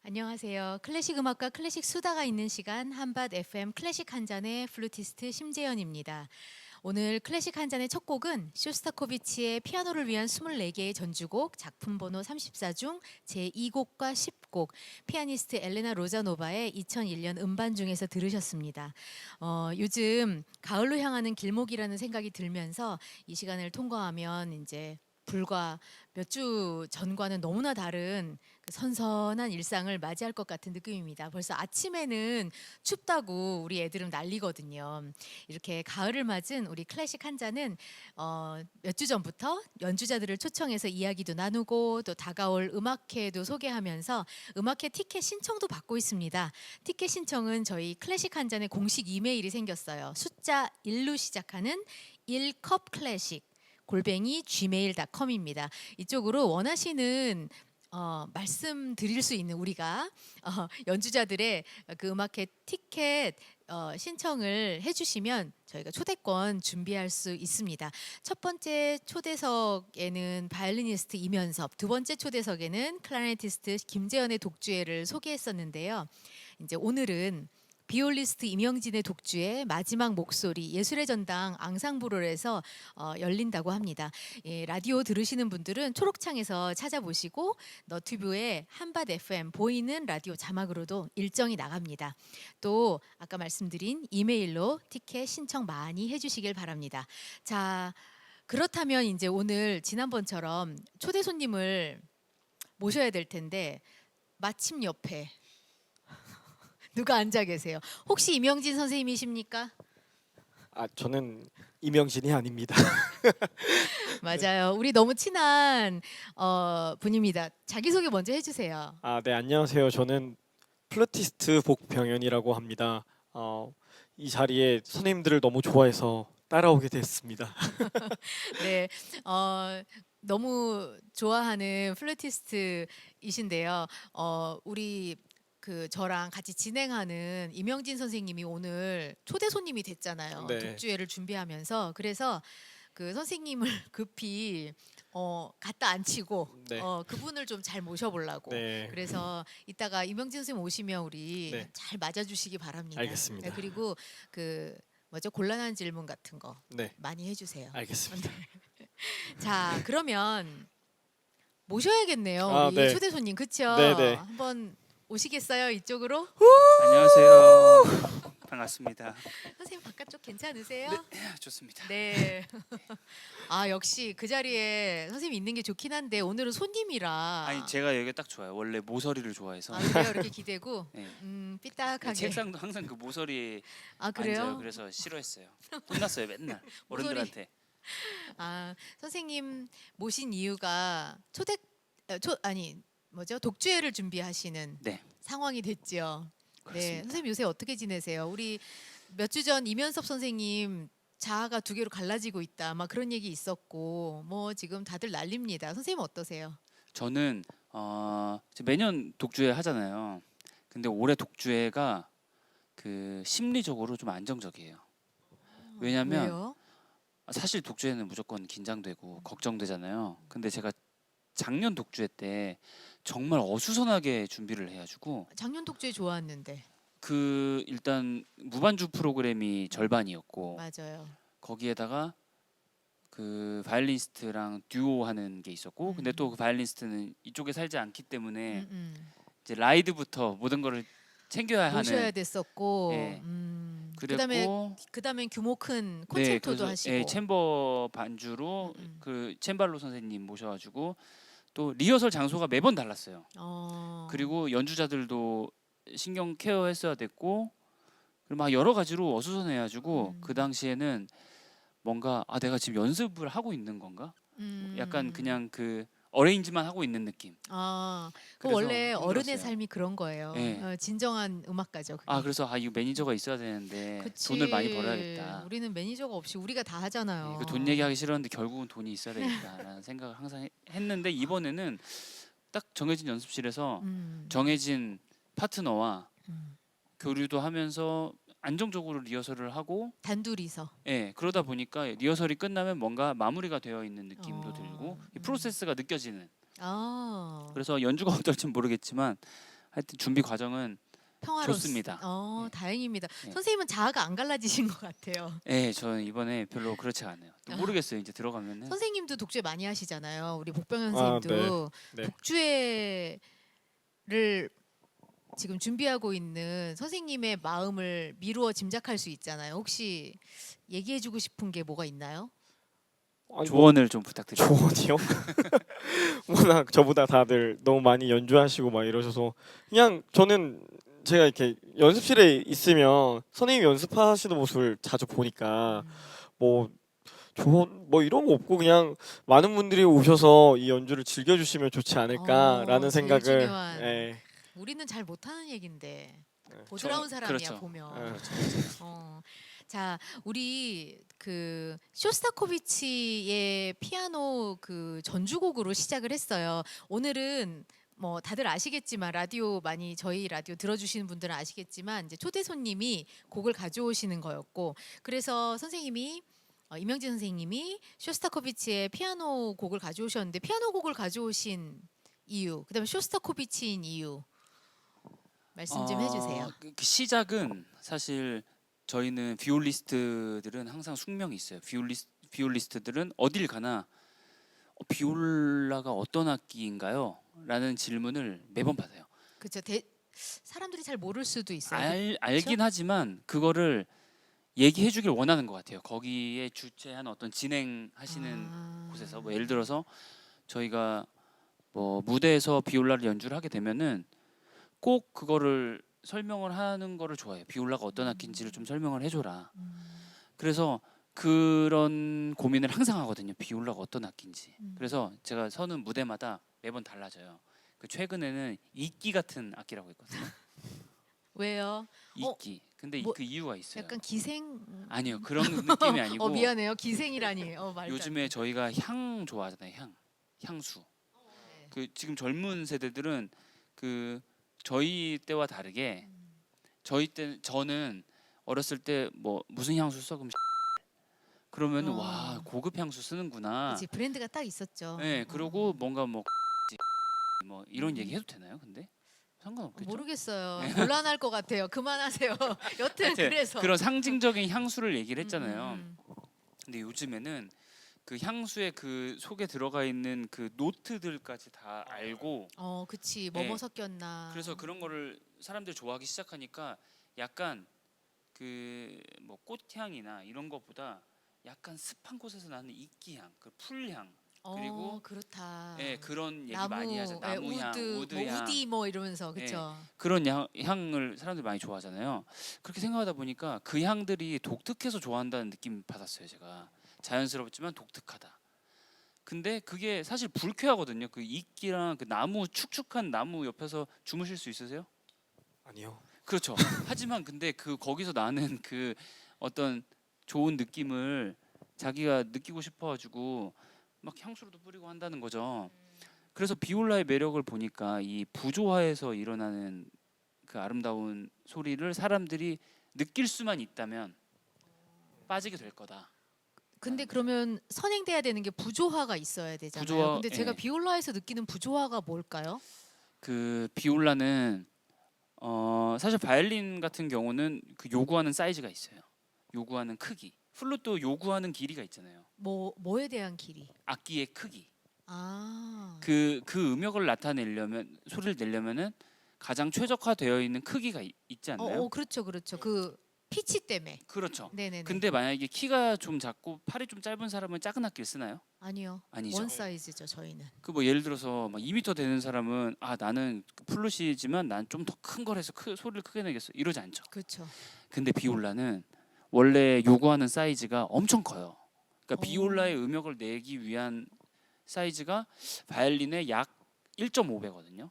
안녕하세요. 클래식 음악과 클래식 수다가 있는 시간 한밭 FM 클래식 한 잔의 플루티스트 심재현입니다. 오늘 클래식 한 잔의 첫 곡은 쇼스타코비치의 피아노를 위한 24개의 전주곡 작품 번호 34 중 제2곡과 10곡 피아니스트 엘레나 로자노바의 2001년 음반 중에서 들으셨습니다. 요즘 가을로 향하는 길목이라는 생각이 들면서 이 시간을 통과하면 이제 불과 몇 주 전과는 너무나 다른 그 선선한 일상을 맞이할 것 같은 느낌입니다. 벌써 아침에는 춥다고 우리 애들은 난리거든요. 이렇게 가을을 맞은 우리 클래식 한 잔은 몇 주 전부터 연주자들을 초청해서 이야기도 나누고 또 다가올 음악회도 소개하면서 음악회 티켓 신청도 받고 있습니다. 티켓 신청은 저희 클래식 한 잔의 공식 이메일이 생겼어요. 숫자 1로 시작하는 1컵 클래식 골뱅이 gmail.com입니다. 이쪽으로 원하시는 말씀드릴 수 있는 우리가 연주자들의 그 음악회 티켓 신청을 해주시면 저희가 초대권 준비할 수 있습니다. 첫 번째 초대석에는 바이올리니스트 이면섭, 두 번째 초대석에는 클라리네티스트 김재현의 독주회를 소개했었는데요. 이제 오늘은 비올리스트 임영진의 독주의 마지막 목소리 예술의 전당 앙상블홀에서 열린다고 합니다. 예, 라디오 들으시는 분들은 초록창에서 찾아보시고 너튜브에 한밭 FM 보이는 라디오 자막으로도 일정이 나갑니다. 또 아까 말씀드린 이메일로 티켓 신청 많이 해주시길 바랍니다. 자, 그렇다면 이제 오늘 지난번처럼 초대 손님을 모셔야 될 텐데 마침 옆에 누가 앉아 계세요? 혹시 임영진 선생님이십니까? 저는 이명진이 아닙니다. 맞아요. 우리 너무 친한 분입니다. 자기소개 먼저 해주세요. 네, 안녕하세요. 저는 플루티스트 복병현이라고 합니다. 이 자리에 선생님들을 너무 좋아해서 따라오게 됐습니다. 네, 너무 좋아하는 플루티스트이신데요. 우리 그 저랑 같이 진행하는 임영진 선생님이 오늘 초대 손님이 됐잖아요. 네. 독주회를 준비하면서 그래서 그 선생님을 급히 갖다 앉히고 네. 그분을 좀 잘 모셔보려고. 네. 그래서 이따가 임영진 선생님 오시면 우리 네. 잘 맞아주시기 바랍니다. 알겠습니다. 네, 그리고 그 뭐죠 곤란한 질문 같은 거 네. 많이 해주세요. 알겠습니다. 자, 그러면 모셔야겠네요. 우리 네. 초대 손님, 그렇죠? 네네. 한번 오시겠어요? 이쪽으로? 안녕하세요. 반갑습니다. 선생님 바깥쪽 괜찮으세요? 좋습니다. 네. 아, 역시 그 자리에 선생님 있는 게 좋긴 한데 오늘은 손님이라. 아니 제가 여기가 딱 좋아요. 원래 모서리를 좋아해서. 아, 그래요? 이렇게 기대고 네. 삐딱하게. 책상도 항상 그 모서리에 아, 그래요? 앉아요. 그래서 싫어했어요. 혼났어요 맨날 어른들한테. 아, 선생님 모신 이유가 아니 뭐죠? 독주회를 준비하시는 네. 상황이 됐죠. 네, 그렇습니다. 선생님 요새 어떻게 지내세요? 우리 몇 주 전 이면섭 선생님 자아가 두 개로 갈라지고 있다, 막 그런 얘기 있었고, 뭐 지금 다들 난립니다. 선생님 어떠세요? 저는 매년 독주회 하잖아요. 근데 올해 독주회가 그 심리적으로 좀 안정적이에요. 왜냐면 왜요? 사실 독주회는 무조건 긴장되고 걱정되잖아요. 근데 제가 작년 독주회 때 정말 어수선하게 준비를 해가지고 작년 독주회 좋았는데. 그 일단 무반주 프로그램이 절반이었고 맞아요. 거기에다가 그 바이올리니스트랑 듀오 하는 게 있었고 근데 또 그 바이올리니스트는 이쪽에 살지 않기 때문에 이제 라이드부터 모든 거를 챙겨야 모셔야 하는. 됐었고, 예. 그다음에 그랬고 규모 큰 네, 콘체르토도 그래서 하시고. 챔버 반주로 음. 그 챔발로 선생님 모셔가지고 또 리허설 장소가 매번 달랐어요. 그리고 연주자들도 신경 케어했어야 됐고 그리고 막 여러 가지로 어수선해가지고 그 당시에는 뭔가 내가 지금 연습을 하고 있는 건가? 약간 그냥 그 어레인지만 하고 있는 느낌. 그 그래서 원래 어른의 힘들었어요. 삶이 그런 거예요. 예. 진정한 음악가죠. 그게. 그래서 이거 매니저가 있어야 되는데 그치. 돈을 많이 벌어야겠다. 우리는 매니저가 없이 우리가 다 하잖아요. 그 돈 얘기하기 싫었는데 결국은 돈이 있어야 되겠다라는 생각을 항상 했는데 이번에는 딱 정해진 연습실에서 정해진 파트너와 교류도 하면서 안정적으로 리허설을 하고 단둘이서. 그러다 보니까 리허설이 끝나면 뭔가 마무리가 되어 있는 느낌도 들고 이 프로세스가 느껴지는. 아. 그래서 연주가 어떨지 모르겠지만 하여튼 준비 과정은 좋습니다. 네. 다행입니다. 네. 선생님은 자아가 안 갈라지신 것 같아요. 네, 저는 이번에 별로 그렇지 않아요. 또 모르겠어요. 이제 들어가면은. 선생님도 독주회 많이 하시잖아요. 우리 복병현 아, 선생님도 네. 독주회를 지금 준비하고 있는 선생님의 마음을 미루어 짐작할 수 있잖아요. 혹시 얘기해주고 싶은 게 뭐가 있나요? 아니, 뭐 조언을 좀 부탁드립니다. 조언이요? 워낙 저보다 다들 너무 많이 연주하시고 막 이러셔서 그냥 저는 제가 이렇게 연습실에 있으면 선생님이 연습하시는 모습을 자주 보니까 뭐 조언 뭐 이런 거 없고 그냥 많은 분들이 오셔서 이 연주를 즐겨주시면 좋지 않을까라는 제일 생각을 중요한. 예. 우리는 잘 못하는 얘긴데 네. 보드라운 사람이야 그렇죠. 보면. 네. 자, 우리 그 쇼스타코비치의 피아노 그 전주곡으로 시작을 했어요. 오늘은 뭐 다들 아시겠지만 라디오 많이 저희 라디오 들어주시는 분들은 아시겠지만 이제 초대 손님이 곡을 가져오시는 거였고 그래서 선생님이 이명진 선생님이 쇼스타코비치의 피아노 곡을 가져오셨는데 피아노 곡을 가져오신 이유, 그다음에 쇼스타코비치인 이유 말씀 좀 해주세요. 그 시작은 사실 저희는 비올리스트들은 항상 숙명이 있어요. 비올리스트들은 어딜 가나 비올라가 어떤 악기인가요? 라는 질문을 매번 받아요. 그렇죠. 사람들이 잘 모를 수도 있어요. 알긴 하지만 그거를 얘기해 주길 원하는 것 같아요. 거기에 주최한 어떤 진행하시는 곳에서 뭐 예를 들어서 저희가 뭐 무대에서 비올라를 연주를 하게 되면은 꼭 그거를 설명을 하는 거를 좋아해요. 비올라가 어떤 악기인지를 좀 설명을 해줘라. 그래서 그런 고민을 항상 하거든요. 비올라가 어떤 악기인지. 그래서 제가 서는 무대마다 매번 달라져요. 그 최근에는 이끼 같은 악기라고 있거든요. 왜요? 이끼. 근데 뭐, 그 이유가 있어요. 약간 기생? 아니요, 그런 느낌이 아니고. 미안해요. 기생이라니. 말도 요즘에 저희가 향 좋아하잖아요. 향수. 그 지금 젊은 세대들은 그 저희 때와 다르게 저는 어렸을 때 뭐 무슨 향수 써 그럼 그러면 와 고급 향수 쓰는구나. 그치, 브랜드가 딱 있었죠. 네, 그리고 뭔가 뭐 이런 얘기 해도 되나요? 근데 상관없겠죠. 모르겠어요. 곤란할 것 같아요. 그만하세요. 여튼 그래서 그런 상징적인 향수를 얘기를 했잖아요. 근데 요즘에는 그 향수의 그 속에 들어가 있는 그 노트들까지 다 알고 그치. 네. 뭐뭐 섞였나. 그래서 그런 거를 사람들이 좋아하기 시작하니까 약간 그 뭐 꽃향이나 이런 것보다 약간 습한 곳에서 나는 이끼향, 그 풀향 그리고 그렇다. 예, 그런 얘기 나무, 많이 하죠. 나무향, 우드향. 우디 뭐 이러면서 그렇죠. 그런 향을 사람들이 많이 좋아하잖아요. 그렇게 생각하다 보니까 그 향들이 독특해서 좋아한다는 느낌 받았어요. 제가 자연스럽지만 독특하다. 근데 그게 사실 불쾌하거든요. 그 이끼랑 그 나무 축축한 나무 옆에서 주무실 수 있으세요? 아니요. 그렇죠. 하지만 근데 그 거기서 나는 그 어떤 좋은 느낌을 자기가 느끼고 싶어가지고 막 향수로도 뿌리고 한다는 거죠. 그래서 비올라의 매력을 보니까 이 부조화에서 일어나는 그 아름다운 소리를 사람들이 느낄 수만 있다면 빠지게 될 거다. 근데 그러면 선행돼야 되는 게 부조화가 있어야 되잖아요. 부조화, 근데 제가 예. 비올라에서 느끼는 부조화가 뭘까요? 그 비올라는 사실 바이올린 같은 경우는 그 요구하는 사이즈가 있어요. 요구하는 크기. 플룻도 요구하는 길이가 있잖아요. 뭐에 대한 길이? 악기의 크기. 아. 그 음역을 나타내려면 소리를 내려면은 가장 최적화되어 있는 크기가 있지 않나요? 그렇죠, 그렇죠. 그 피치 때문에. 그렇죠. 네네네. 근데 만약에 키가 좀 작고 팔이 좀 짧은 사람은 작은 악기를 쓰나요? 아니요. 아니죠. 원 사이즈죠, 저희는. 그 뭐 예를 들어서 막 2m 되는 사람은 나는 플룻이지만 난 좀 더 큰 걸 해서 소리를 크게 내겠어. 이러지 않죠. 그렇죠. 근데 비올라는 원래 요구하는 사이즈가 엄청 커요. 그러니까 비올라의 음역을 내기 위한 사이즈가 바이올린의 약 1.5배거든요.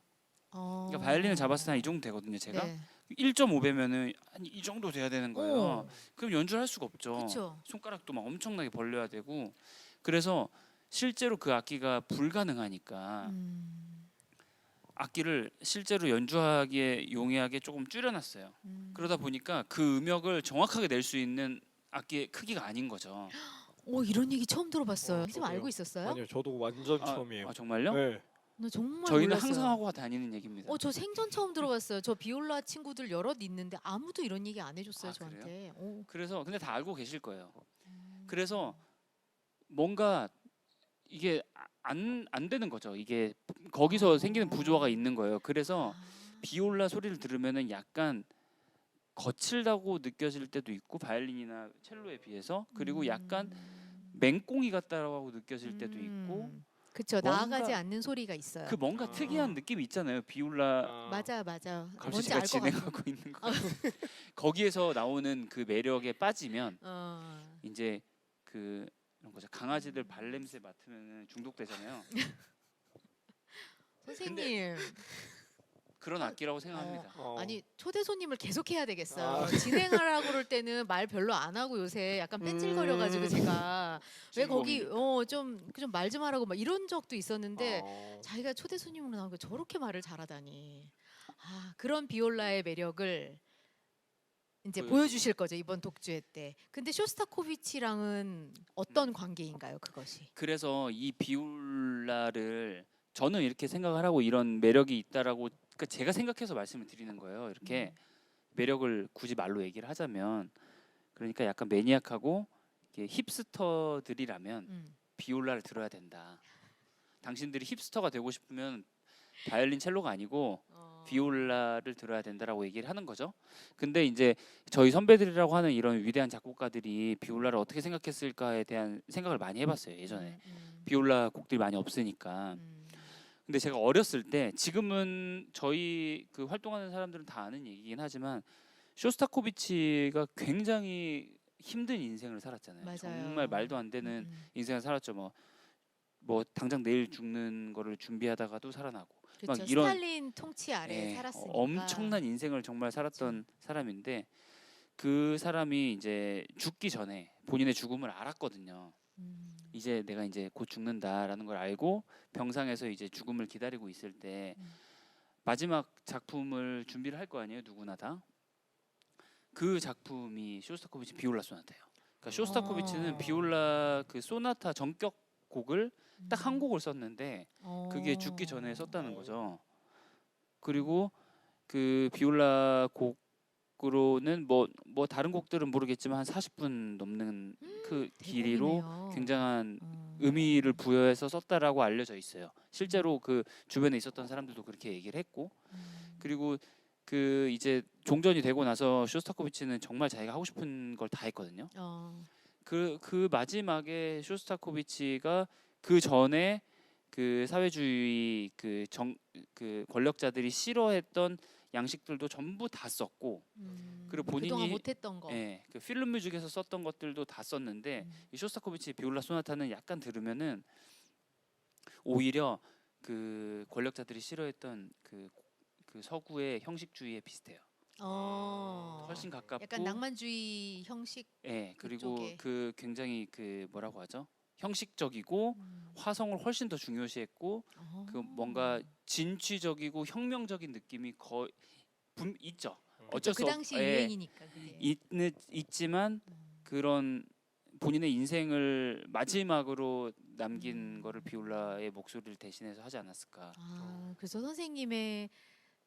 그러니까 바이올린을 잡았을 때 한 이 정도 되거든요, 제가. 네. 1.5배면은 한 이 정도 돼야 되는 거예요. 그럼 연주를 할 수가 없죠. 그렇죠. 손가락도 막 엄청나게 벌려야 되고. 그래서 실제로 그 악기가 불가능하니까 악기를 실제로 연주하기에 용이하게 조금 줄여놨어요. 그러다 보니까 그 음역을 정확하게 낼 수 있는 악기의 크기가 아닌 거죠. 이런 얘기 처음 들어봤어요. 좀 저도요. 알고 있었어요? 아니요, 저도 완전 처음이에요. 정말요? 네. 나 정말 저희는 몰랐어요. 항상 하고 다니는 얘기입니다. 저 생전 처음 들어봤어요. 저 비올라 친구들 여럿 있는데 아무도 이런 얘기 안 해줬어요 아, 저한테. 그래서 근데 다 알고 계실 거예요. 그래서 뭔가 이게 안 되는 거죠. 이게 거기서 생기는 부조화가 있는 거예요. 그래서 비올라 소리를 들으면은 약간 거칠다고 느껴질 때도 있고 바이올린이나 첼로에 비해서 그리고 약간 맹꽁이 같다고 느껴질 때도 있고 그쵸. 뭔가 나아가지 않는 소리가 있어요. 그 뭔가 특이한 느낌이 있잖아요. 비올라 맞아. 갑 뭔지 씨가 알 것 같아. 진행하고 있는 거. 거기에서 나오는 그 매력에 빠지면 이제 그 이런 거죠. 강아지들 발냄새 맡으면 중독되잖아요. 선생님. 그런 악기라고 생각합니다. 아니 초대 손님을 계속 해야 되겠어요. 진행하라고 그럴 때는 말 별로 안 하고 요새 약간 뺀질거려가지고 제가 왜 거기 좀 말 좀 하라고 막 이런 적도 있었는데 자기가 초대 손님으로 나오니까 저렇게 말을 잘하다니. 그런 비올라의 매력을 이제 보여주실 거죠 이번 독주회 때. 근데 쇼스타코비치랑은 어떤 관계인가요 그것이? 그래서 이 비올라를 저는 이렇게 생각을 하고 이런 매력이 있다라고 그러니까 제가 생각해서 말씀을 드리는 거예요. 이렇게 매력을 굳이 말로 얘기를 하자면 그러니까 약간 매니악하고 이렇게 힙스터들이라면 비올라를 들어야 된다. 당신들이 힙스터가 되고 싶으면 바이올린 첼로가 아니고 비올라를 들어야 된다라고 얘기를 하는 거죠. 근데 이제 저희 선배들이라고 하는 이런 위대한 작곡가들이 비올라를 어떻게 생각했을까에 대한 생각을 많이 해봤어요. 예전에 비올라 곡들이 많이 없으니까. 근데 제가 어렸을 때 지금은 저희 그 활동하는 사람들은 다 아는 얘기긴 하지만 쇼스타코비치가 굉장히 힘든 인생을 살았잖아요. 맞아요. 정말 말도 안 되는 인생을 살았죠. 뭐 당장 내일 죽는 거를 준비하다가도 살아나고 그렇죠. 막 이런 스탈린 통치 아래 살았으니까. 엄청난 인생을 정말 살았던 사람인데 그 사람이 이제 죽기 전에 본인의 죽음을 알았거든요. 이제 내가 이제 곧 죽는다라는 걸 알고 병상에서 이제 죽음을 기다리고 있을 때 마지막 작품을 준비를 할 거 아니에요, 누구나 다. 그 작품이 쇼스타코비치 비올라 소나타예요. 그러니까 쇼스타코비치는 비올라 그 소나타 전격 곡을 딱 한 곡을 썼는데 그게 죽기 전에 썼다는 거죠. 그리고 그 비올라 곡으로는 뭐 다른 곡들은 모르겠지만 한 40분 넘는 그 길이로 대곡이네요. 굉장한 의미를 부여해서 썼다라고 알려져 있어요. 실제로 그 주변에 있었던 사람들도 그렇게 얘기를 했고, 그리고 그 이제 종전이 되고 나서 쇼스타코비치는 정말 자기가 하고 싶은 걸 다 했거든요. 그 마지막에 쇼스타코비치가 그 전에 그 사회주의 그 권력자들이 싫어했던 양식들도 전부 다 썼고, 그리고 본인이 그동안 못했던 거. 그 필름 뮤직에서 썼던 것들도 다 썼는데 이 쇼스타코비치 비올라 소나타는 약간 들으면은 오히려 그 권력자들이 싫어했던 그 서구의 형식주의에 비슷해요. 훨씬 가깝고 약간 낭만주의 형식. 그리고 그쪽에. 그 굉장히 그 뭐라고 하죠? 형식적이고 화성을 훨씬 더 중요시했고 그 뭔가 진취적이고 혁명적인 느낌이 거의 있죠. 어쩔 그 수 당시 유행이니까 그게. 있지만 그런 본인의 인생을 마지막으로 남긴 거를 비올라의 목소리를 대신해서 하지 않았을까. 그래서 선생님의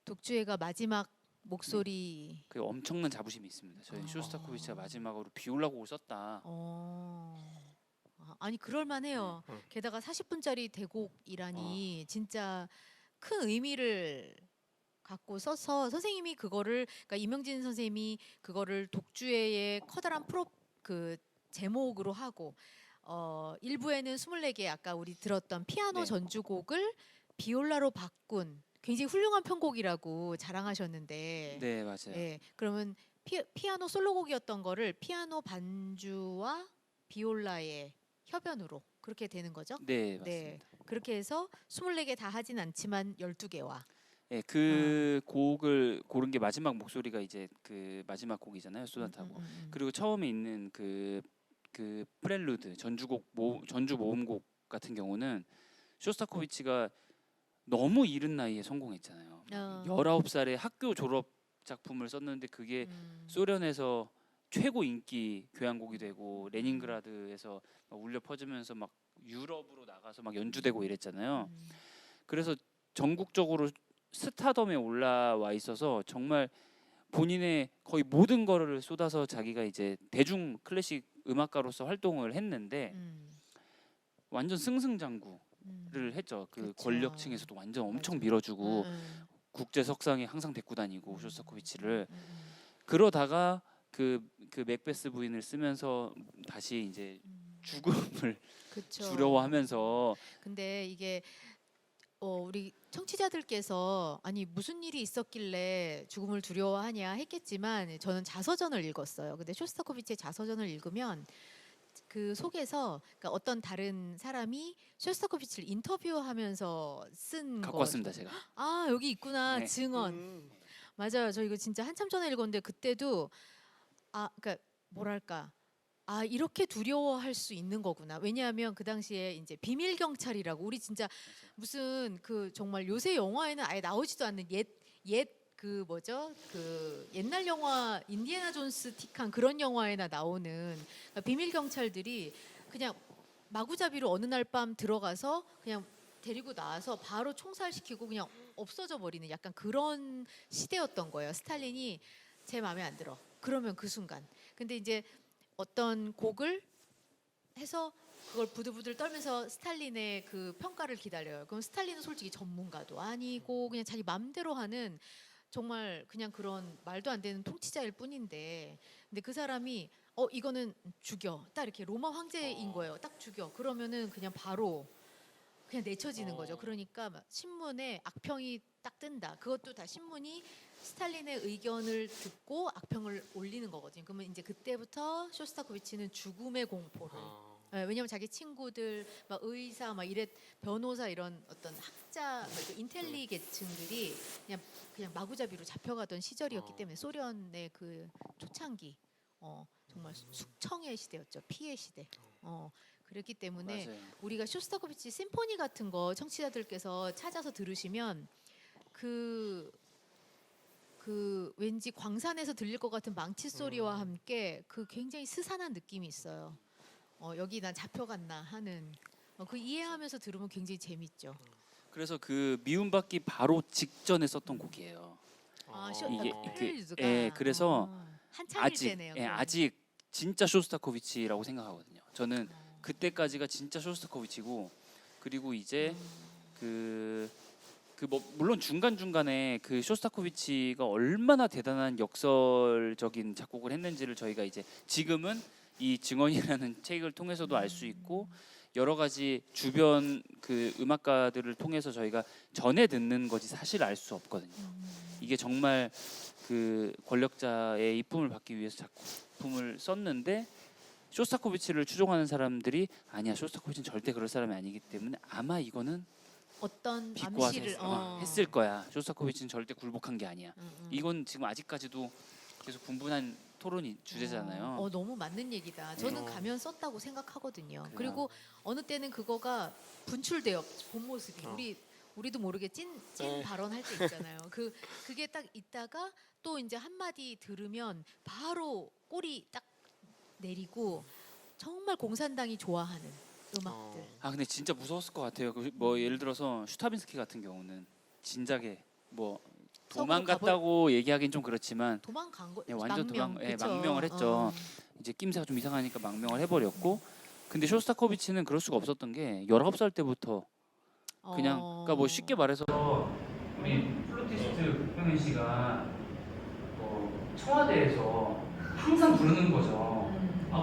독주회가 마지막 목소리. 그 엄청난 자부심이 있습니다. 저희 쇼스타코비치가 마지막으로 비올라 곡을 썼다. 아니 그럴만해요. 게다가 40분짜리 대곡이라니 진짜 큰 의미를 갖고 써서 선생님이 그거를 그러니까 이명진 선생님이 그거를 독주회의 커다란 그 제목으로 하고 일부에는 24개 아까 우리 들었던 피아노 전주곡을 비올라로 바꾼 굉장히 훌륭한 편곡이라고 자랑하셨는데 네, 맞아요. 그러면 피아노 솔로곡이었던 거를 피아노 반주와 비올라의 협연으로 그렇게 되는 거죠? 네, 맞습니다. 그렇게 해서 24개 다 하진 않지만 12개와 그 곡을 고른 게 마지막 목소리가 이제 그 마지막 곡이잖아요, 소나타고. 그리고 처음에 있는 그 프렐루드 전주 모음곡 같은 경우는 쇼스타코비치가 너무 이른 나이에 성공했잖아요. 19살에 학교 졸업 작품을 썼는데 그게 소련에서 최고 인기 교향곡이 되고 레닌그라드에서 막 울려 퍼지면서 막 유럽으로 나가서 막 연주되고 이랬잖아요. 그래서 전국적으로 스타덤에 올라와 있어서 정말 본인의 거의 모든 거를 쏟아서 자기가 이제 대중 클래식 음악가로서 활동을 했는데 완전 승승장구를 했죠. 그 그쵸. 권력층에서도 완전 엄청 맞아. 밀어주고 음, 국제 석상에 항상 데리고 다니고 쇼스타코비치를 음, 음, 그러다가 그 맥베스 부인을 쓰면서 다시 이제 죽음을 그쵸. 두려워하면서 근데 이게 우리 청취자들께서 아니 무슨 일이 있었길래 죽음을 두려워하냐 했겠지만 저는 자서전을 읽었어요. 근데 쇼스타코비치의 자서전을 읽으면 그 속에서 그러니까 어떤 다른 사람이 쇼스타코비치를 인터뷰하면서 쓴 갖고 거. 왔습니다 제가. 아 여기 있구나 네. 증언. 맞아요. 저 이거 진짜 한참 전에 읽었는데 그때도 그러니까 뭐랄까. 이렇게 두려워할 수 있는 거구나. 왜냐하면 그 당시에 이제 비밀 경찰이라고 우리 진짜 무슨 그 정말 요새 영화에는 아예 나오지도 않는 옛 그 뭐죠? 그 옛날 영화 인디애나 존스 틱한 그런 영화에나 나오는 그러니까 비밀 경찰들이 그냥 마구잡이로 어느 날 밤 들어가서 그냥 데리고 나와서 바로 총살시키고 그냥 없어져 버리는 약간 그런 시대였던 거예요. 스탈린이 제 마음에 안 들어. 그러면 그 순간. 근데 이제 어떤 곡을 해서 그걸 부들부들 떨면서 스탈린의 그 평가를 기다려요. 그럼 스탈린은 솔직히 전문가도 아니고 그냥 자기 맘대로 하는 정말 그냥 그런 말도 안 되는 통치자일 뿐인데 근데 그 사람이 이거는 죽여. 딱 이렇게 로마 황제인 거예요. 딱 죽여. 그러면은 그냥 바로 그냥 내쳐지는 거죠. 그러니까 막 신문에 악평이 딱 뜬다. 그것도 다 신문이 스탈린의 의견을 듣고 악평을 올리는 거거든요. 그러면 이제 그때부터 쇼스타코비치는 죽음의 공포를. 왜냐면 자기 친구들, 막 의사, 막 이래 변호사 이런 어떤 학자, 인텔리 계층들이 그냥 마구잡이로 잡혀가던 시절이었기 때문에 소련의 그 초창기, 정말 숙청의 시대였죠. 피해 시대. 그랬기 때문에 맞아요. 우리가 쇼스타코비치 심포니 같은 거 청취자들께서 찾아서 들으시면 그 왠지 광산에서 들릴 것 같은 망치 소리와 함께 그 굉장히 스산한 느낌이 있어요. 여기 난 잡혀갔나 하는 그 이해하면서 들으면 굉장히 재밌죠. 그래서 그 미움받기 바로 직전에 썼던 곡이에요. 이게 플리즈가 그래서 한창일 아직 때네요. 아직 진짜 쇼스타코비치라고 생각하거든요. 저는 그때까지가 진짜 쇼스타코비치고 그리고 이제 뭐 물론 중간 중간에 그 쇼스타코비치가 얼마나 대단한 역설적인 작곡을 했는지를 저희가 이제 지금은 이 증언이라는 책을 통해서도 알 수 있고 여러 가지 주변 그 음악가들을 통해서 저희가 전해 듣는 거지 사실 알 수 없거든요. 이게 정말 그 권력자의 이쁨을 받기 위해서 작품을 썼는데 쇼스타코비치를 추종하는 사람들이 아니야 쇼스타코비치는 절대 그럴 사람이 아니기 때문에 아마 이거는 어떤 비꼬아서 암시를 했을 거야. 쇼스타코비치는 절대 굴복한 게 아니야. 이건 지금 아직까지도 계속 분분한 토론이 주제잖아요. 너무 맞는 얘기다. 저는 가면 썼다고 생각하거든요. 그래요. 그리고 어느 때는 그거가 분출돼요. 본 모습이. 우리도 모르게 찐 발언할 때 있잖아요. 그게 딱 있다가 또 이제 한마디 들으면 바로 꼬리 딱 내리고 정말 공산당이 좋아하는 음악들. 근데 진짜 무서웠을 것 같아요. 뭐 예를 들어서 슈타빈스키 같은 경우는 진작에 뭐 도망갔다고 얘기하기는 좀 그렇지만 도망간 거. 완전 그쵸? 망명을 했죠. 이제 낌새가 좀 이상하니까 망명을 해버렸고 근데 쇼스타코비치는 그럴 수가 없었던 게 19살 때부터 그냥 그러니까 뭐 쉽게 말해서 우리 플루티스트 박병현 씨가 청와대에서 항상 부르는 거죠.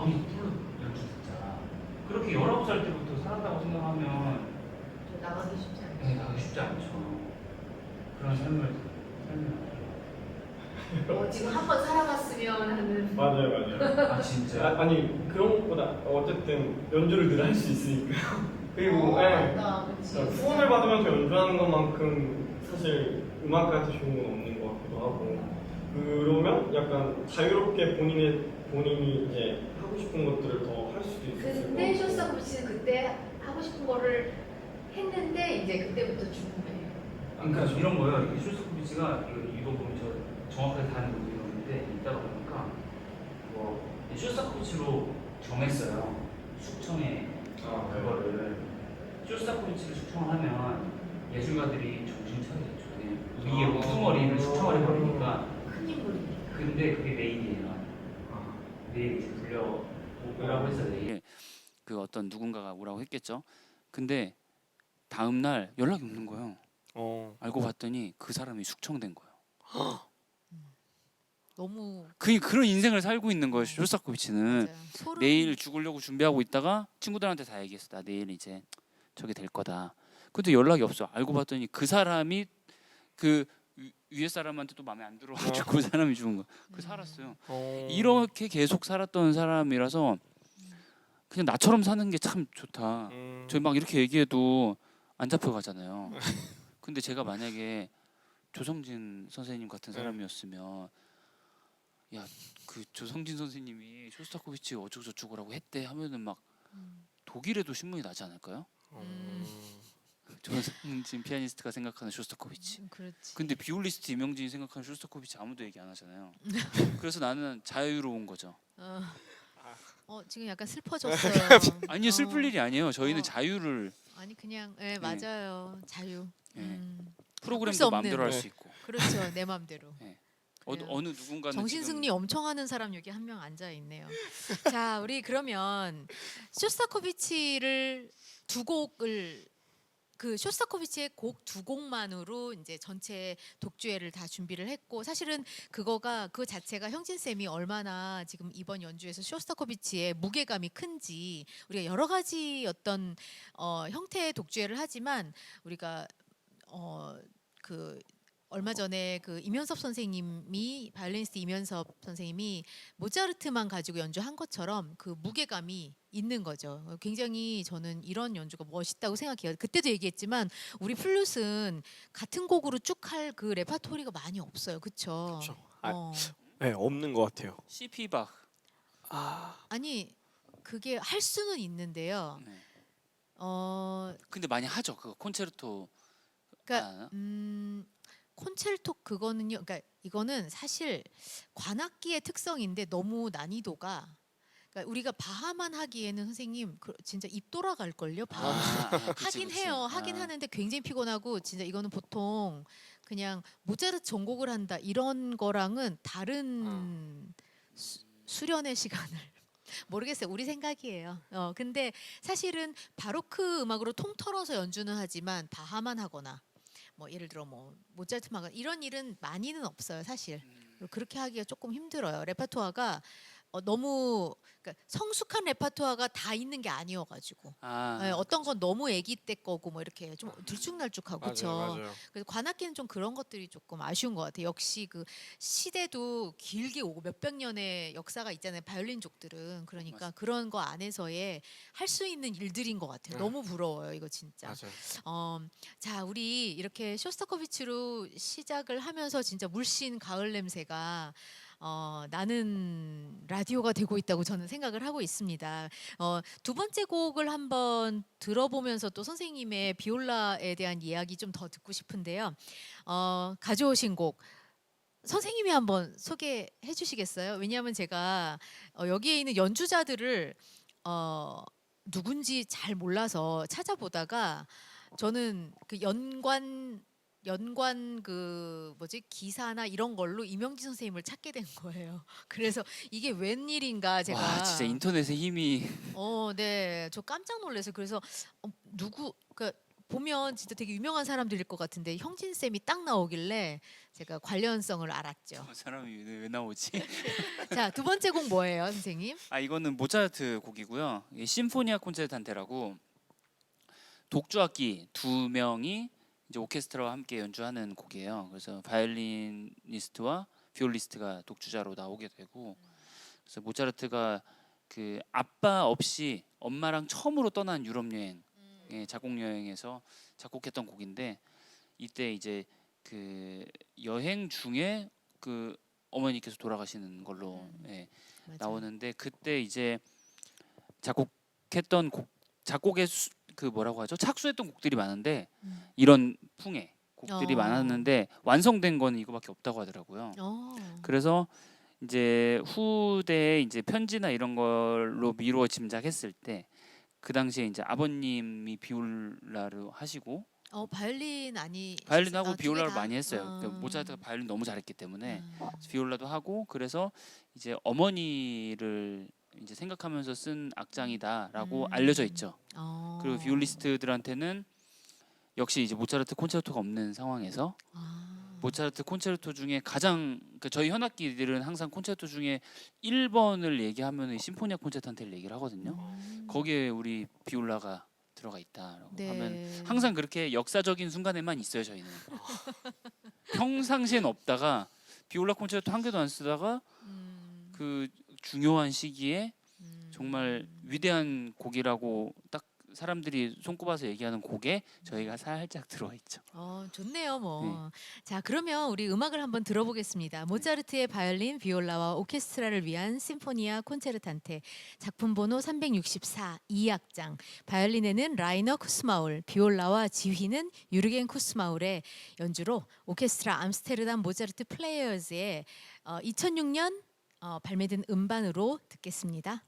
우리 플룻 연주 듣자. 그렇게 19살 때부터 살았다고 생각하면 나가기 쉽지 않죠. 네, 나가기 쉽지 않죠. 그런 삶을 지금 한번 살아봤으면 하는. 맞아요. 진짜? 아니 그런 것보다 어쨌든 연주를 늘 할 수 있으니까요. 그리고 맞다. 그치. 후원을 받으면서 연주하는 것만큼 사실 음악가한테 좋은 건 없는 것 같기도 하고 그러면 약간 자유롭게 본인이 이제 하고 싶은 것들을 더 할 수도 있을 것 같고. 근데 쇼스타코비치는 그때 하고 싶은 거를 했는데 이제 그때부터 죽음에. 그러니까 이런 거예요. 이게 쇼스타코비치가 이거 보면 저 정확하게 다는 못 읽었는데 이따가 보니까 쇼스타코비치로 정했어요. 숙청에 그거를 쇼스타코비치를 숙청하면 예술가들이 정신 차리겠죠. 위에 우두머리를 수정을 해버리니까. 큰 인물이. 근데 그게 내일이에요. 내일 이제 불려 오라고 했어 내일. 그 어떤 누군가가 오라고 했겠죠. 근데 다음 날 연락이 없는 거예요. 알고 봤더니 그 사람이 숙청된 거예요. 너무 그런 인생을 살고 있는 거예요. 쇼스타코비치는. 맞아요. 소름. 내일 죽으려고 준비하고 있다가 친구들한테 다 얘기했어. 나 내일 이제 저게 될 거다. 근데 연락이 없어. 알고 봤더니 그 사람이 그 위에 사람한테 또 마음에 안 들어가지고 그 사람이 죽은 거. 그 살았어요. 이렇게 계속 살았던 사람이라서 그냥 나처럼 사는 게 참 좋다. 저희 막 이렇게 얘기해도 안 잡혀가잖아요. 근데 제가 만약에 조성진 선생님 같은 사람이었으면 야, 그 조성진 선생님이 쇼스타코비치 어쩌고저쩌고라고 했대 하면은 막 독일에도 신문이 나지 않을까요? 조성진 피아니스트가 생각하는 쇼스타코비치. 그렇지. 근데 비올리스트 이명진이 생각하는 쇼스타코비치 아무도 얘기 안 하잖아요. 그래서 나는 자유로운 거죠. 지금 약간 슬퍼졌어요. 아니 슬플 일이 아니에요. 저희는 어. 자유를 아니 그냥 맞아요. 자유. 네. 수 프로그램도 없는. 마음대로 할 수 네. 있고 그렇죠. 내 맘대로. 그래요. 어느 누군가는 정신승리 엄청 하는 사람 여기 한 명 앉아 있네요. 자, 우리 그러면 쇼스타코비치를 두 곡을 그 쇼스타코비치의 곡 두 곡만으로 이제 전체 독주회를 다 준비를 했고 사실은 그거 자체가 형진 쌤이 얼마나 지금 이번 연주에서 쇼스타코비치의 무게감이 큰지 우리가 여러 가지 어떤 형태의 독주회를 하지만 우리가 그 얼마 전에 그 임현섭 선생님이 바이올리니스트 임현섭 선생님이 모차르트만 가지고 연주한 것처럼 그 무게감이 있는 거죠. 굉장히 저는 이런 연주가 멋있다고 생각해요. 그때도 얘기했지만 우리 플룻은 같은 곡으로 쭉 할 그 레파토리가 많이 없어요. 그렇죠? 네, 없는 것 같아요. CP 박. 아니 그게 할 수는 있는데요. 네. 근데 많이 하죠. 그 콘체르토. 그러니까 콘체르토 그거는요. 그러니까 이거는 사실 관악기의 특성인데 너무 난이도가 그러니까 우리가 바하만 하기에는 선생님 진짜 입 돌아갈 걸요. 바하만 하긴 해요. 하긴 하는데 굉장히 피곤하고 진짜 이거는 보통 그냥 모차르트 전곡을 한다 이런 거랑은 다른 수련의 시간을 모르겠어요. 우리 생각이에요. 근데 사실은 바로크 음악으로 통틀어서 연주는 하지만 바하만 하거나 뭐 예를 들어 뭐 모차르트만 하거나 이런 일은 많이는 없어요. 사실 그렇게 하기가 조금 힘들어요. 레파토아가 너무 그러니까 성숙한 레파토아가 다 있는 게 아니어가지고 어떤 건 너무 아기 때 거고 뭐 이렇게 좀 들쭉날쭉하고 그렇죠. 맞아요. 그래서 관악기는 좀 그런 것들이 조금 아쉬운 것 같아요. 역시 그 시대도 길게 오고 몇백 년의 역사가 있잖아요. 바이올린족들은 그러니까 맞아요. 그런 거 안에서의 할 수 있는 일들인 것 같아요. 너무 부러워요. 이거 진짜. 맞아요. 자 우리 이렇게 쇼스타코비치로 시작을 하면서 진짜 물씬 가을 냄새가 나는 라디오가 되고 있다고 저는 생각을 하고 있습니다. 두 번째 곡을 한번 들어보면서 또 선생님의 비올라에 대한 이야기 좀 더 듣고 싶은데요. 가져오신 곡 선생님이 한번 소개해 주시겠어요? 왜냐하면 제가 여기에 있는 연주자들을 누군지 잘 몰라서 찾아보다가 저는 그 연관 그 뭐지 기사나 이런 걸로 이명진 선생님을 찾게 된 거예요. 그래서 이게 웬일인가 제가 와 진짜 인터넷의 힘이. 네, 저 깜짝 놀라서 그래서 누구 그러니까 보면 진짜 되게 유명한 사람들일 것 같은데 형진 쌤이 딱 나오길래 제가 관련성을 알았죠. 저 사람이 왜 나오지? 자, 두 번째 곡 뭐예요, 선생님? 이거는 모차르트 곡이고요. 이게 심포니아 콘체르탄테라고 독주악기 두 명이 이제 오케스트라와 함께 연주하는 곡이에요. 그래서 바이올리니스트와 비올리스트가 독주자로 나오게 되고, 그래서 모차르트가 그 아빠 없이 엄마랑 처음으로 떠난 유럽 여행, 작곡 여행에서 작곡했던 곡인데 이때 이제 그 여행 중에 그 어머니께서 돌아가시는 걸로 나오는데 그때 이제 작곡했던 작곡의 그 뭐라고 하죠? 착수했던 곡들이 많은데 이런 풍의 곡들이 많았는데 완성된 건 이거밖에 없다고 하더라고요. 그래서 이제 후대에 이제 편지나 이런 걸로 미루어 짐작했을 때 그 당시에 이제 아버님이 비올라를 하시고 바이올린 아니 바이올린하고 두개 비올라를 다? 많이 했어요. 어. 그러니까 모차르트가 바이올린 너무 잘했기 때문에 아. 비올라도 하고 그래서 이제 어머니를 이제 생각하면서 쓴 악장이다라고 알려져 있죠. 그리고 비올리스트들한테는 역시 이제 모차르트 콘체르토가 없는 상황에서 모차르트 콘체르토 중에 가장 그러니까 저희 현악기들은 항상 콘체르토 중에 1번을 얘기하면 심포니아 콘체르토한테를 얘기를 하거든요. 거기에 우리 비올라가 들어가 있다라고 네. 하면 항상 그렇게 역사적인 순간에만 있어요 저희는. 평상시엔 없다가 비올라 콘체르토 한 개도 안 쓰다가 그 중요한 시기에 정말 위대한 곡이라고 딱 사람들이 손꼽아서 얘기하는 곡에 저희가 살짝 들어와 있죠. 좋네요, 뭐. 자, 그러면 우리 음악을 한번 들어보겠습니다. 모차르트의 바이올린, 비올라와 오케스트라를 위한 심포니아 콘체르탄테 작품 번호 364 2악장. 바이올린에는 라이너 쿠스마울, 비올라와 지휘는 유르겐 쿠스마울의 연주로 오케스트라 암스테르담 모차르트 플레이어즈의 2006년 발매된 음반으로 듣겠습니다.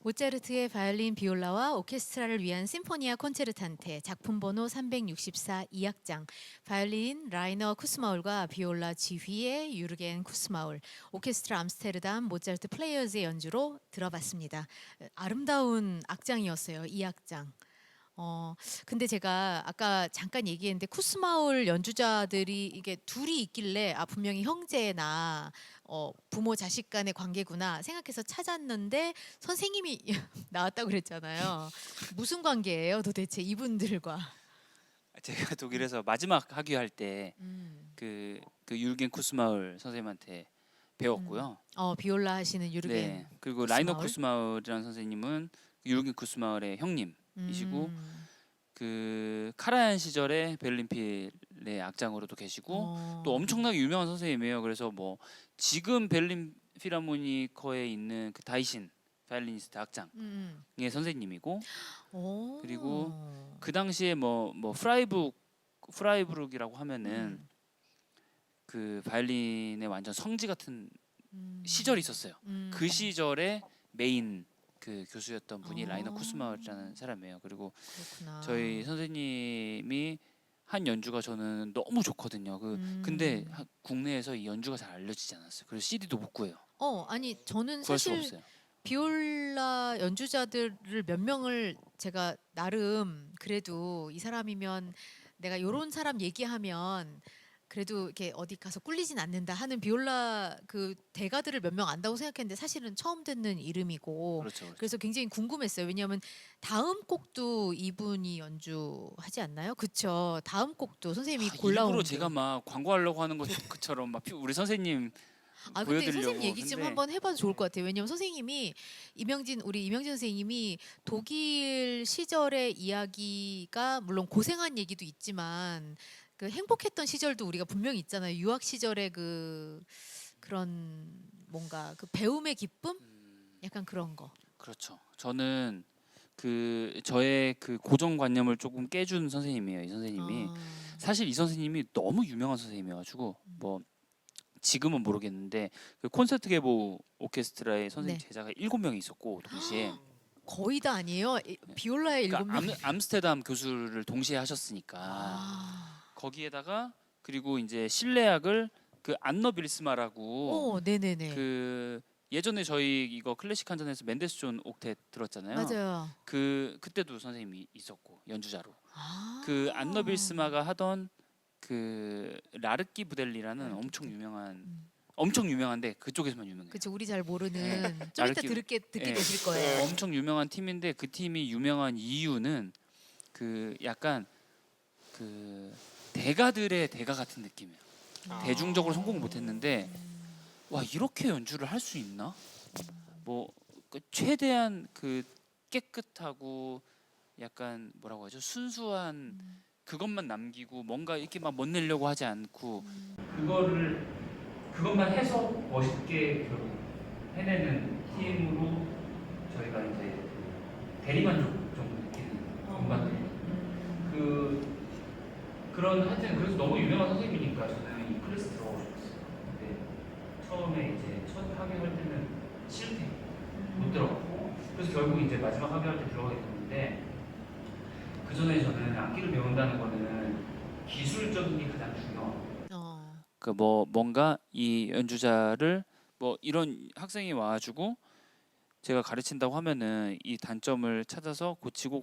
모차르트의 바이올린 비올라와 오케스트라를 위한 심포니아 콘체르탄테 작품 번호 364 2악장 바이올린 라이너 쿠스마울과 비올라 지휘의 유르겐 쿠스마울 오케스트라 암스테르담 모차르트 플레이어즈의 연주로 들어봤습니다. 아름다운 악장이었어요. 2악장. 근데 제가 아까 잠깐 얘기했는데 쿠스마울 연주자들이 이게 둘이 있길래 분명히 형제나 부모 자식 간의 관계구나 생각해서 찾았는데 선생님이 나왔다고 그랬잖아요. 무슨 관계예요, 도대체 이분들과? 제가 독일에서 마지막 학위할 때 그 유르겐 쿠스마울 선생님한테 배웠고요. 비올라 하시는 유르겐. 네. 그리고 라이너 쿠스마울이라는 선생님은 유르겐 쿠스마울의 형님이시고 그 카라얀 시절에 베를린필의 악장으로도 계시고 또 엄청나게 유명한 선생님이에요. 그래서 뭐 지금 베를린 필하모니커에 있는 그 다이신 바이올리니스트 악장의 선생님이고 그리고 그 당시에 뭐 프라이부르크이라고 하면은 그 바이올린의 완전 성지 같은 시절이 있었어요. 그 시절에 메인 그 교수였던 분이 라이너 쿠스마울이라는 사람이에요. 그리고 그렇구나. 저희 선생님이 한 연주가 저는 너무 좋거든요. 근데 국내에서 이 연주가 잘 알려지지 않았어요. 그래서 CD도 못 구해요. 아니 저는 구할 수 사실 없어요. 비올라 연주자들을 몇 명을 제가 나름 그래도 이 사람이면 내가 요런 사람 얘기하면 그래도 이렇게 어디 가서 꿀리진 않는다 하는 비올라 그 대가들을 몇 명 안다고 생각했는데 사실은 처음 듣는 이름이고 그렇죠. 그래서 굉장히 궁금했어요. 왜냐하면 다음 곡도 이분이 연주하지 않나요? 그쵸? 다음 곡도 선생님이 골라온 일부러 게. 제가 막 광고하려고 하는 것처럼 막 우리 선생님 근데 보여드리려고 선생님 얘기 좀 근데 한번 해봐도 좋을 것 같아요. 왜냐면 선생님이 우리 이명진 선생님이 독일 시절의 이야기가 물론 고생한 얘기도 있지만 그 행복했던 시절도 우리가 분명히 있잖아요. 유학 시절의 그런 뭔가 그 배움의 기쁨, 약간 그런 거. 그렇죠. 저는 그 저의 그 고정관념을 조금 깨준 선생님이에요. 이 선생님이 사실 이 선생님이 너무 유명한 선생님이어가지고 뭐 지금은 모르겠는데 그 콘서트 계보 오케스트라의 선생님 네. 제자가 7명이 있었고 동시에 거의 다 아니에요. 비올라의 일곱 그러니까 명. 암스테르담 교수를 동시에 하셨으니까 아, 거기에다가 그리고 이제 실내악을 그 안너 빌스마라고 네네네. 그 예전에 저희 이거 클래식 한전에서 맨데스존 옥텟 들었잖아요. 맞아요. 그때도 선생님이 있었고 연주자로 아, 그 안너 빌스마가 하던 그 라르키 부델리라는 엄청 유명한데 그쪽에서만 유명해요. 그쵸. 우리 잘 모르는 좀 이따 나르키. 듣게 네. 되실 거예요. 엄청 유명한 팀인데 그 팀이 유명한 이유는 그 약간 그 대가들의 대가 같은 느낌이에요. 대중적으로 성공 못했는데 와 이렇게 연주를 할 수 있나? 뭐 그 최대한 그 깨끗하고 약간 뭐라고 하죠? 순수한 그것만 남기고 뭔가 이렇게 막 멋내려고 하지 않고 그것만 해서 멋있게 결국 해내는 팀으로 저희가 이제 대리만족 정도 느끼는 음반들 그런 하여튼 그래서 너무 유명한 선생님이니까 저는 이 클래스 들어가고 싶었어요. 근데 처음에 이제 첫 학위할 때는 싫대 못 들어갔고 그래서 결국 이제 마지막 학위할 때 들어가게 됐는데 그 전에 저는 악기를 배운다는 거는 기술적인 게 가장 중요하고 그 뭐 뭔가 이 연주자를 뭐 이런 학생이 와가지고 제가 가르친다고 하면은 이 단점을 찾아서 고치고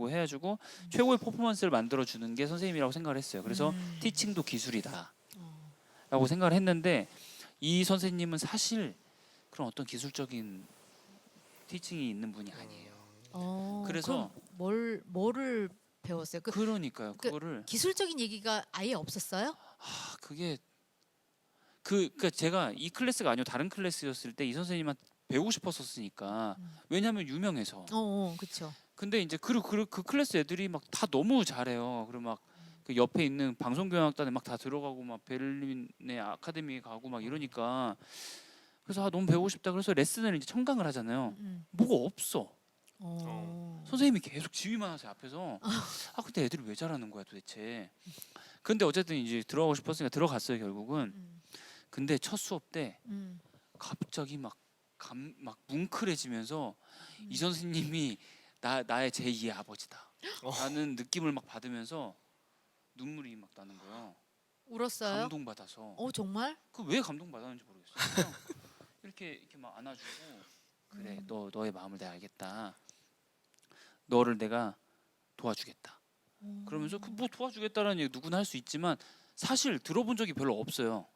해가지고 최고의 퍼포먼스를 만들어 주는 게 선생님이라고 생각을 했어요. 그래서 티칭도 기술이다라고 생각을 했는데 이 선생님은 사실 그런 어떤 기술적인 티칭이 있는 분이 아니에요. 그래서 그럼 뭐를 배웠어요? 그러니까요. 그 그거를 기술적인 얘기가 아예 없었어요? 그게 그러니까 제가 이 클래스가 아니고 다른 클래스였을 때 이 선생님한테 배우고 싶었었으니까 왜냐하면 유명해서. 그렇죠. 근데 이제 그 클래스 애들이 막 다 너무 잘해요. 그리고 막 그 옆에 있는 방송교향악단에 막 다 들어가고 막 베를린의 아카데미에 가고 막 이러니까 그래서 너무 배우고 싶다. 그래서 레슨을 이제 청강을 하잖아요. 뭐가 없어. 선생님이 계속 지휘만 하세요 앞에서. 근데 애들이 왜 잘하는 거야 도대체. 근데 어쨌든 이제 들어가고 싶었으니까 들어갔어요 결국은. 근데 첫 수업 때 갑자기 막 막 뭉클해지면서 이 선생님이 나의 제2의 아버지다 라는 느낌을 막 받으면서 눈물이 막 나는 거예요. 울었어요? 감동받아서. 정말? 그 왜 감동받았는지 모르겠어요. 그냥 이렇게 막 안아주고 그래 너의 마음을 내가 알겠다. 너를 내가 도와주겠다. 그러면서 그 뭐 도와주겠다라는 얘기 누구나 할 수 있지만 사실 들어본 적이 별로 없어요.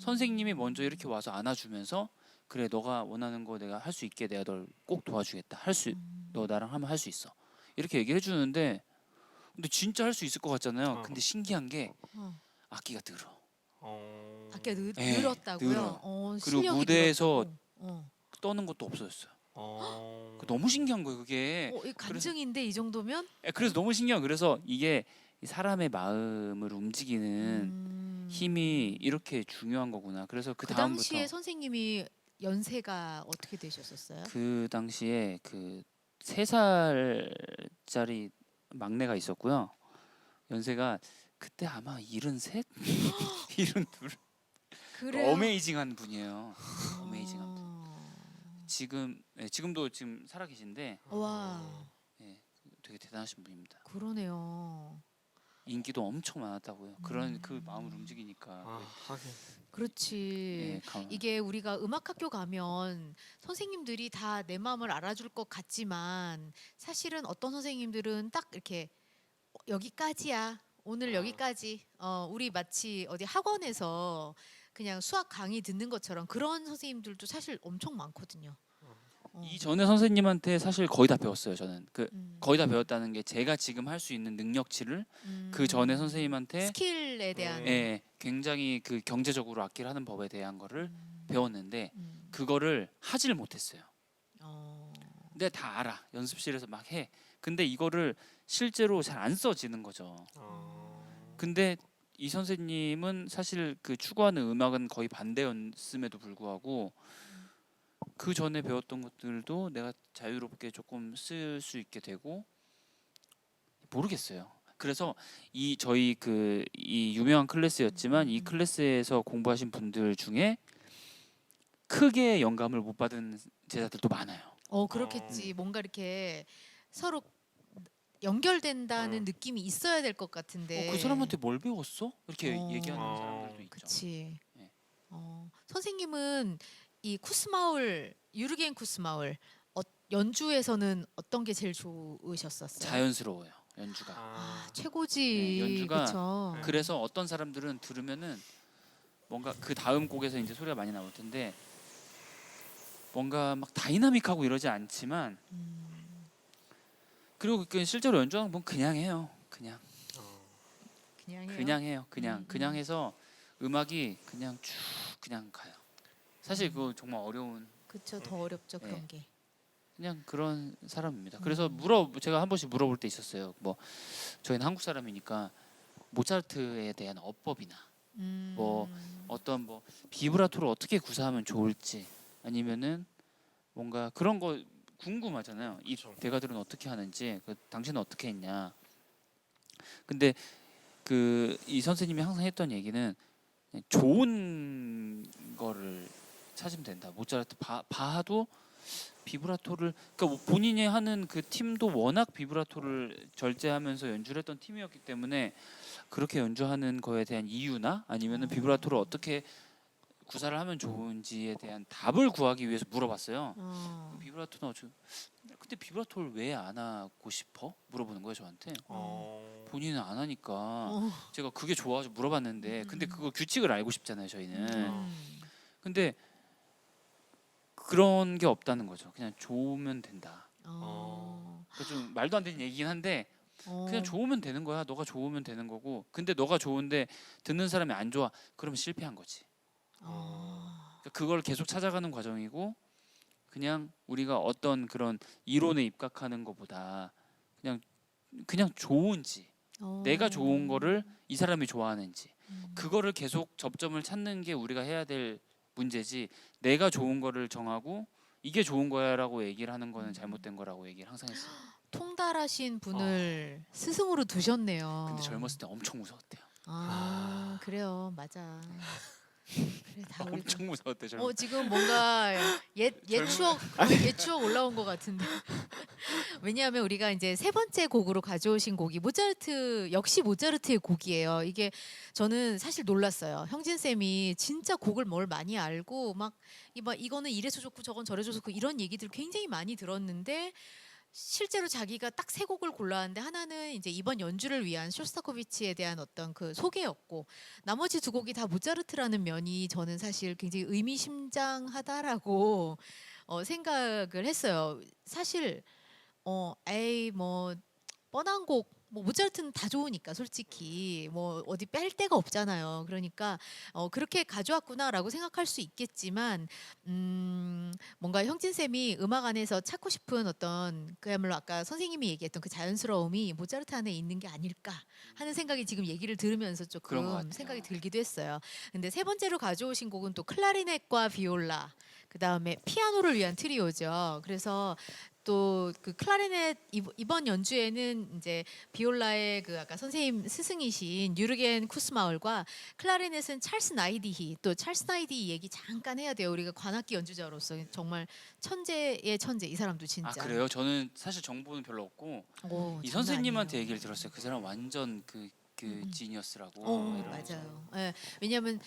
선생님이 먼저 이렇게 와서 안아주면서 그래 너가 원하는 거 내가 할 수 있게 내가 널 꼭 도와주겠다. 너 나랑 하면 할 수 있어. 이렇게 얘기해 주는데 근데 진짜 할 수 있을 것 같잖아요. 근데 신기한 게 악기가 늘어. 밖에 예, 늘었다고요? 늘어요. 그리고 실력이 무대에서 늘었다고? 떠는 것도 없어졌어요. 너무 신기한 거예요 그게. 이 간증인데 이 정도면? 그래서 너무 신기해요. 그래서 이게 사람의 마음을 움직이는 힘이 이렇게 중요한 거구나. 그래서 그 다음부터 당시에 선생님이 연세가 어떻게 되셨었어요? 그 당시에 그 3살짜리 막내가 있었고요. 연세가 그때 아마 73? 72? 그래요? 어메이징한 분이에요. 어메이징한 분. 지금도 지금 살아 계신데 와, 되게 대단하신 분입니다. 그러네요. 인기도 엄청 많았다고요. 그런 그 마음을 움직이니까. 하긴. 그렇지. 이게 우리가 음악학교 가면 선생님들이 다 내 마음을 알아줄 것 같지만 사실은 어떤 선생님들은 딱 이렇게 여기까지야. 오늘 여기까지. 우리 마치 어디 학원에서 그냥 수학 강의 듣는 것처럼 그런 선생님들도 사실 엄청 많거든요. 이전에 선생님한테 사실 거의 다 배웠어요. 저는 음. 거의 다 배웠다는 게 제가 지금 할 수 있는 능력치를 그 전에 선생님한테 스킬에 대한 굉장히 그 경제적으로 악기를 하는 법에 대한 거를 배웠는데 그거를 하지를 못했어요. 근데 다 알아. 연습실에서 막 해. 근데 이거를 실제로 잘 안 써지는 거죠. 근데 이 선생님은 사실 그 추구하는 음악은 거의 반대였음에도 불구하고 그 전에 배웠던 것들도 내가 자유롭게 조금 쓸 수 있게 되고 모르겠어요. 그래서 저희 이 유명한 클래스였지만 이 클래스에서 공부하신 분들 중에 크게 영감을 못 받은 제자들도 많아요. 그렇겠지. 뭔가 이렇게 서로 연결된다는 느낌이 있어야 될 것 같은데. 그 사람한테 뭘 배웠어? 이렇게 얘기하는 사람들도 있죠. 그렇지. 네. 선생님은 이 쿠스마울 유르겐 쿠스마울 연주에서는 어떤 게 제일 좋으셨었어요? 자연스러워요. 연주가. 최고지. 네, 연주가 그쵸? 그래서 어떤 사람들은 들으면은 뭔가 그 다음 곡에서 이제 소리가 많이 나올 텐데 뭔가 막 다이나믹하고 이러지 않지만 그리고 실제로 연주하는 분 그냥 해요. 그냥 해요. 그냥 해서 음악이 그냥 쭉 그냥 가요. 사실 그거 정말 어려운 그쵸. 더 어렵죠 그런 게. 그냥 그런 사람입니다. 그래서 제가 한 번씩 물어볼 때 있었어요. 뭐 저희는 한국 사람이니까 모차르트에 대한 어법이나 뭐 어떤 뭐 비브라토를 어떻게 구사하면 좋을지 아니면은 뭔가 그런 거 궁금하잖아요. 이 대가들은 어떻게 하는지 당신은 어떻게 했냐. 근데 이 선생님이 항상 했던 얘기는 좋은 거를 찾으면 된다. 모차르트 바하도 비브라토를 그러니까 본인이 하는 그 팀도 워낙 비브라토를 절제하면서 연주를 했던 팀이었기 때문에 그렇게 연주하는 거에 대한 이유나 아니면은 비브라토를 어떻게 구사를 하면 좋은지에 대한 답을 구하기 위해서 물어봤어요. 비브라토는 근데 비브라토를 왜 안 하고 싶어? 물어보는 거예요 저한테. 본인은 안 하니까 제가 그게 좋아서 물어봤는데 근데 그거 규칙을 알고 싶잖아요 저희는. 근데 그런 게 없다는 거죠. 그냥 좋으면 된다. 좀 말도 안 되는 얘기긴 한데 그냥 좋으면 되는 거야. 너가 좋으면 되는 거고. 근데 너가 좋은데 듣는 사람이 안 좋아. 그러면 실패한 거지. 그러니까 그걸 계속 찾아가는 과정이고 그냥 우리가 어떤 그런 이론에 입각하는 것보다 그냥 좋은지 내가 좋은 거를 이 사람이 좋아하는지 그거를 계속 접점을 찾는 게 우리가 해야 될 문제지 내가 좋은 거를 정하고 이게 좋은 거야라고 얘기를 하는 거는 잘못된 거라고 얘기를 항상 했어요. 통달하신 분을 스승으로 두셨네요. 근데 젊었을 때 엄청 무서웠대요. 그래요. 맞아. 그래, 다 우리가 엄청 무서웠대 저. 지금 뭔가 옛 추억 옛 추억 올라온 것 같은데. 왜냐하면 우리가 이제 세 번째 곡으로 가져오신 곡이 모차르트 역시 모차르트의 곡이에요. 이게 저는 사실 놀랐어요. 형진 쌤이 진짜 곡을 뭘 많이 알고 막 이거는 이래서 좋고 저건 저래서 좋고 이런 얘기들 굉장히 많이 들었는데 실제로 자기가 딱 세 곡을 골랐는데 하나는 이제 이번 연주를 위한 쇼스타코비치에 대한 어떤 그 소개였고 나머지 두 곡이 다 모차르트라는 면이 저는 사실 굉장히 의미심장하다라고 생각을 했어요. 사실 에이 뭐 뻔한 곡 뭐 모차르트는 다 좋으니까 솔직히 뭐 어디 뺄 데가 없잖아요. 그러니까 그렇게 가져왔구나라고 생각할 수 있겠지만 뭔가 형진 쌤이 음악 안에서 찾고 싶은 어떤 그야말로 아까 선생님이 얘기했던 그 자연스러움이 모차르트 안에 있는 게 아닐까 하는 생각이 지금 얘기를 들으면서 그런 것 조금 같아요. 생각이 들기도 했어요. 근데 세 번째로 가져오신 곡은 또 클라리넷과 비올라 그 다음에 피아노를 위한 트리오죠. 그래서 또 그 클라리넷 이번 연주에는 이제 비올라의 그 아까 선생님 스승이신 유르겐 쿠스마울과 클라리넷은 찰스 나이디히 또 찰스 나이디히 얘기 잠깐 해야 돼요. 우리가 관악기 연주자로서 정말 천재의 천재 이 사람도 진짜. 아 그래요? 저는 사실 정보는 별로 없고 오, 이 장난 선생님한테 아니에요. 얘기를 들었어요. 그 사람 완전 그 음. 지니어스라고. 이러면서. 맞아요. 예, 왜냐하면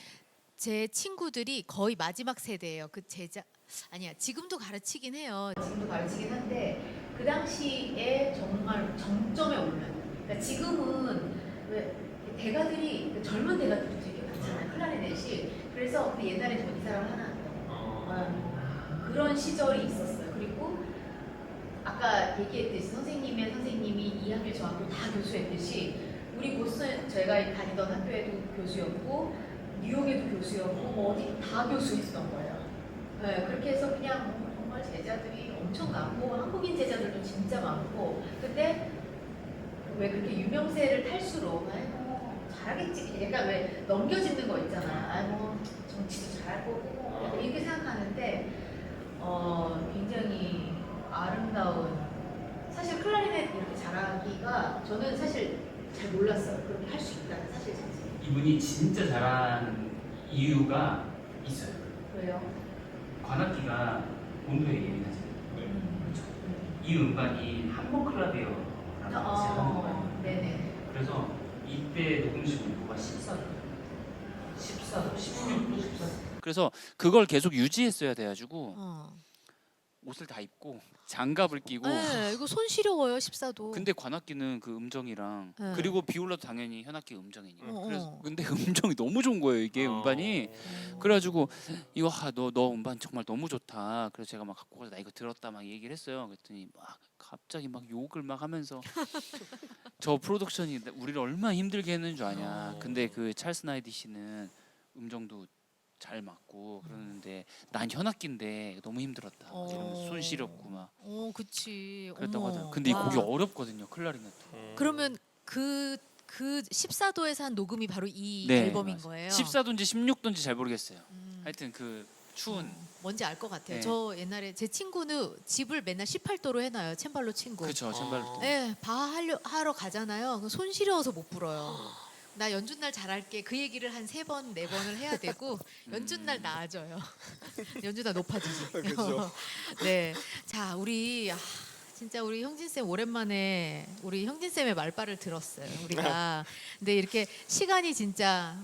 제 친구들이 거의 마지막 세대예요. 그 제자 아니야 지금도 가르치긴 해요. 지금도 가르치긴 한데 그 당시에 정말 정점에 오른. 그러니까 지금은 왜 대가들이 그 젊은 대가들도 되게 많잖아요. 클라리넷이. 그래서 그 옛날에 저 이 사람 하나 그런 시절이 있었어요. 그리고 아까 얘기했듯이 선생님의 선생님이 이 학교 저 학교 다 교수했듯이 우리 보스턴 제가 다니던 학교에도 교수였고 뉴욕에도 교수였고 뭐 어디 다 교수했던 거예요. 네, 그렇게 해서 그냥 정말 제자들이 엄청 많고 한국인 제자들도 진짜 많고 근데 왜 그렇게 유명세를 탈수록 아이고 잘하겠지 약간 왜 넘겨짓는 거 있잖아. 아이고 정치도 잘할 거고 이렇게 생각하는데 굉장히 아름다운 사실 클라리넷 이렇게 잘하기가 저는 사실 잘 몰랐어요. 그렇게 할 수 있다는 사실 자체. 이분이 진짜 잘하는 이유가 있어요. 왜요? 관악기가 온도에 예민하잖아요. 그렇죠. 이 음반이 함버클라베어라는 것을 하는 거예요. 네네. 그래서 이때 녹음실 온도가 14도, 14도, 16도, 14도. 그래서 그걸 계속 유지했어야 돼가지고 어. 옷을 다 입고 장갑을 끼고. 네, 이거 손 시려워요 14도. 근데 관악기는 그 음정이랑 네. 그리고 비올라도 당연히 현악기 음정이니까. 어, 그래서 어. 근데 음정이 너무 좋은 거예요 이게 음반이. 그래가지고 이거 너 음반 정말 너무 좋다. 그래서 제가 막 갖고 가서 나 이거 들었다 막 얘기를 했어요. 그랬더니 막 갑자기 막 욕을 막 하면서 저 프로덕션이 우리를 얼마나 힘들게 했는 줄 아냐. 근데 그 찰스 나이디 씨는 음정도 잘 맞고 그러는데 난 현악기인데 너무 힘들었다. 막 이러면서 손 시렸고 막 그치. 그랬다고 어머. 하더라고요. 근데 이 와. 곡이 어렵거든요. 클라리넷도. 그러면 그 14도에서 한 녹음이 바로 이 네, 앨범인 맞아요. 거예요. 14도인지 16도인지 잘 모르겠어요. 음. 하여튼 그 추운 뭔지 알 것 같아요. 네. 저 옛날에 제 친구는 집을 맨날 18도로 해놔요. 챔발로 친구. 그쵸 챔발로. 네, 하러 가잖아요. 손 시려워서 못 불어요. 나 연준 날 잘할게. 그 얘기를 한 3번, 4번을 해야 되고 연준 날 나아져요. 연준 날 높아지지. 그죠. 네, 자 우리 진짜 우리 형진 쌤 오랜만에 우리 형진 쌤의 말발을 들었어요. 우리가 근데 이렇게 시간이 진짜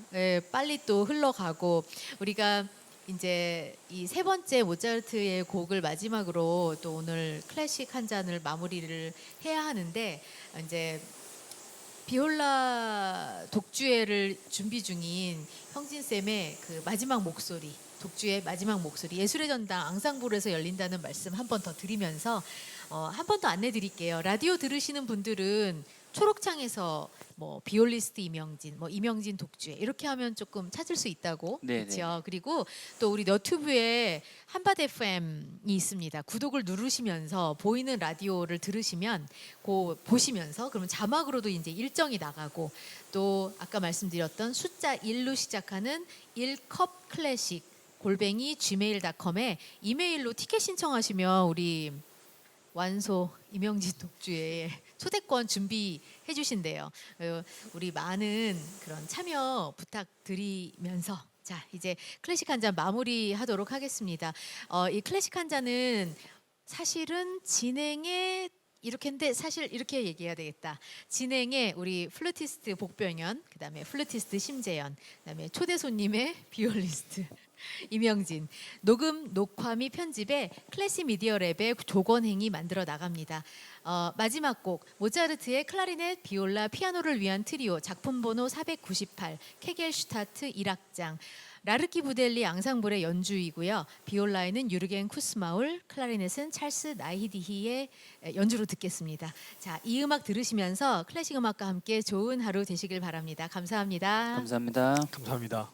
빨리 또 흘러가고 우리가 이제 이 세 번째 모차르트의 곡을 마지막으로 또 오늘 클래식 한 잔을 마무리를 해야 하는데 이제 비올라 독주회를 준비 중인 형진 쌤의 그 마지막 목소리, 독주의 마지막 목소리, 예술의 전당 앙상블에서 열린다는 말씀 한 번 더 드리면서 한 번 더 안내 드릴게요. 라디오 들으시는 분들은 초록창에서 뭐 비올리스트 이명진, 뭐 이명진 독주회 이렇게 하면 조금 찾을 수 있다고 네네. 그렇죠. 그리고 또 우리 너튜브에 한밭 FM이 있습니다. 구독을 누르시면서 보이는 라디오를 들으시면 보시면서 그러면 자막으로도 이제 일정이 나가고 또 아까 말씀드렸던 숫자 1로 시작하는 1컵 클래식 @gmail.com에 이메일로 티켓 신청하시면 우리 완소 이명진 독주에 초대권 준비해 주신대요. 우리 많은 그런 참여 부탁드리면서 자, 이제 클래식 한 잔 마무리하도록 하겠습니다. 이 클래식 한 잔은 사실은 진행에 이렇게 했는데 사실 이렇게 얘기해야 되겠다. 진행에 우리 플루티스트 복병현, 그다음에 플루티스트 심재현, 그다음에 초대 손님의 비올리스트 이명진, 녹음, 녹화 및 편집에 클래식 미디어 랩의 조건행이 만들어 나갑니다. 마지막 곡 모차르트의 클라리넷, 비올라, 피아노를 위한 트리오 작품 번호 498 케겔슈타트 1악장 라르키 부델리 앙상블의 연주이고요. 비올라에는 유르겐 쿠스마울, 클라리넷은 찰스 나히디히의 연주로 듣겠습니다. 자, 이 음악 들으시면서 클래식 음악과 함께 좋은 하루 되시길 바랍니다. 감사합니다. 감사합니다. 감사합니다.